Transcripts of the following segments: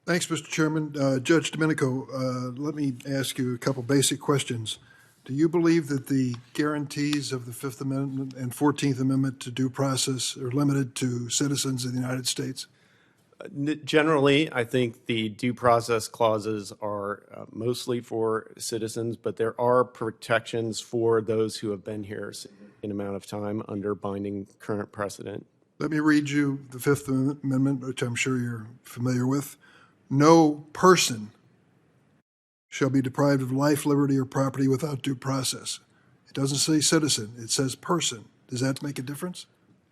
Thanks, Mr. Chairman. Judge Domenico, let me ask you a couple basic questions. Do you believe that the guarantees of the Fifth Amendment and 14th Amendment to due process are limited to citizens of the United States? Generally, I think the due process clauses are mostly for citizens, but there are protections for those who have been here a significant amount of time under binding current precedent. Let me read you the Fifth Amendment, which I'm sure you're familiar with. No person shall be deprived of life, liberty, or property without due process. It doesn't say citizen, it says person. Does that make a difference?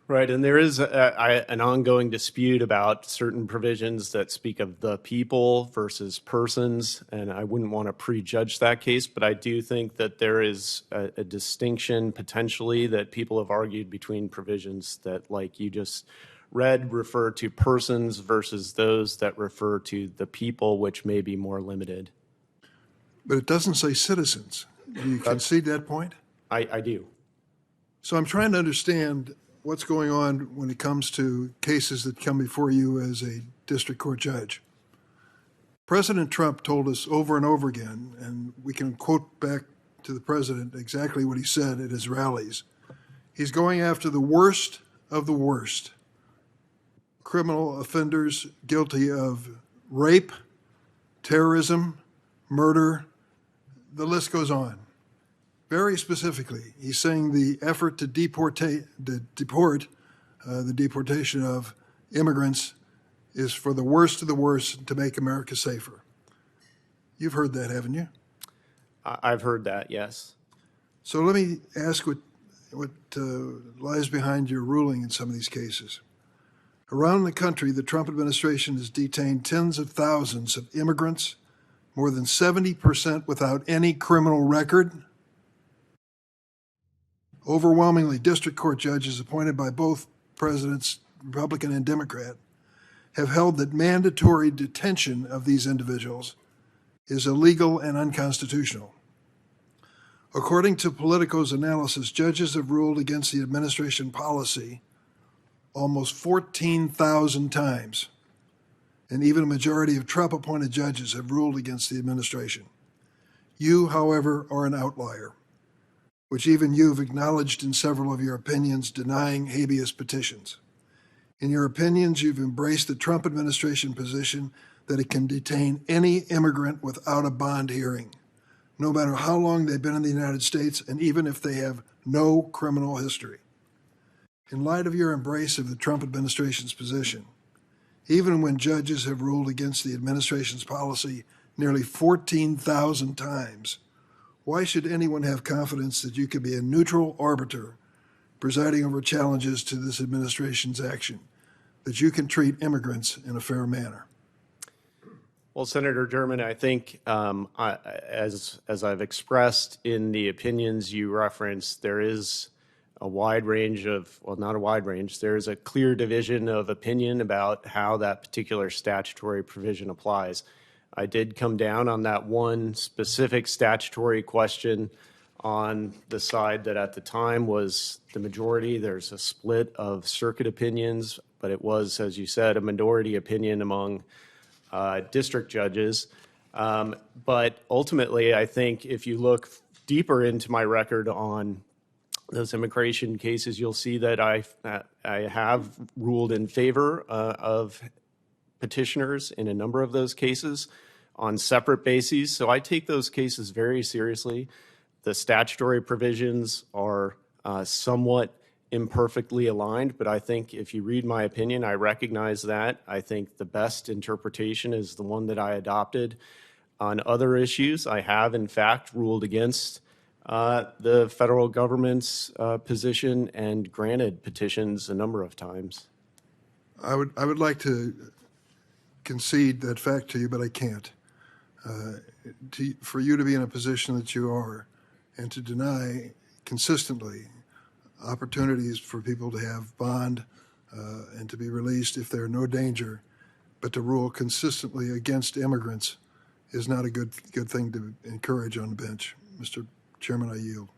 Right, and there is an ongoing dispute about certain provisions that speak of the people versus persons, and I wouldn't want to prejudge that case, but I do think that there is a distinction potentially that people have argued between provisions that, like you just read, refer to persons versus those that refer to the people, which may be more limited. But it doesn't say citizens. Do you concede that point? I do. So I'm trying to understand what's going on when it comes to cases that come before you as a district court judge. President Trump told us over and over again, and we can quote back to the president exactly what he said at his rallies. He's going after the worst of the worst. Criminal offenders guilty of rape, terrorism, murder, the list goes on. Very specifically, he's saying the effort to deport the deportation of immigrants is for the worst of the worst to make America safer. You've heard that, haven't you? I've heard that, yes. So let me ask what lies behind your ruling in some of these cases. Around the country, the Trump administration has detained tens of thousands of immigrants, more than 70% without any criminal record. Overwhelmingly, district court judges appointed by both presidents, Republican and Democrat, have held that mandatory detention of these individuals is illegal and unconstitutional. According to Politico's analysis, judges have ruled against the administration policy almost 14,000 times, and even a majority of Trump-appointed judges have ruled against the administration. You, however, are an outlier, which even you've acknowledged in several of your opinions denying habeas petitions. In your opinions, you've embraced the Trump administration position that it can detain any immigrant without a bond hearing, no matter how long they've been in the United States and even if they have no criminal history. In light of your embrace of the Trump administration's position, even when judges have ruled against the administration's policy nearly 14,000 times, why should anyone have confidence that you can be a neutral arbiter presiding over challenges to this administration's action, that you can treat immigrants in a fair manner? Well, Senator Durbin, I think as I've expressed in the opinions you referenced, there is a wide range of, well, not a wide range, there is a clear division of opinion about how that particular statutory provision applies. I did come down on that one specific statutory question on the side that at the time was the majority. There's a split of circuit opinions, but it was, as you said, a minority opinion among district judges. But ultimately, I think if you look deeper into my record on those immigration cases, you'll see that I have ruled in favor of petitioners in a number of those cases on separate bases. So I take those cases very seriously. The statutory provisions are somewhat imperfectly aligned, but I think if you read my opinion, I recognize that. I think the best interpretation is the one that I adopted. On other issues, I have in fact ruled against the federal government's position and granted petitions a number of times. I would like to concede that fact to you, but I can't. For you to be in a position that you are and to deny consistently opportunities for people to have bond and to be released if they're no danger, but to rule consistently against immigrants is not a good thing to encourage on the bench. Mr. Chairman, I yield.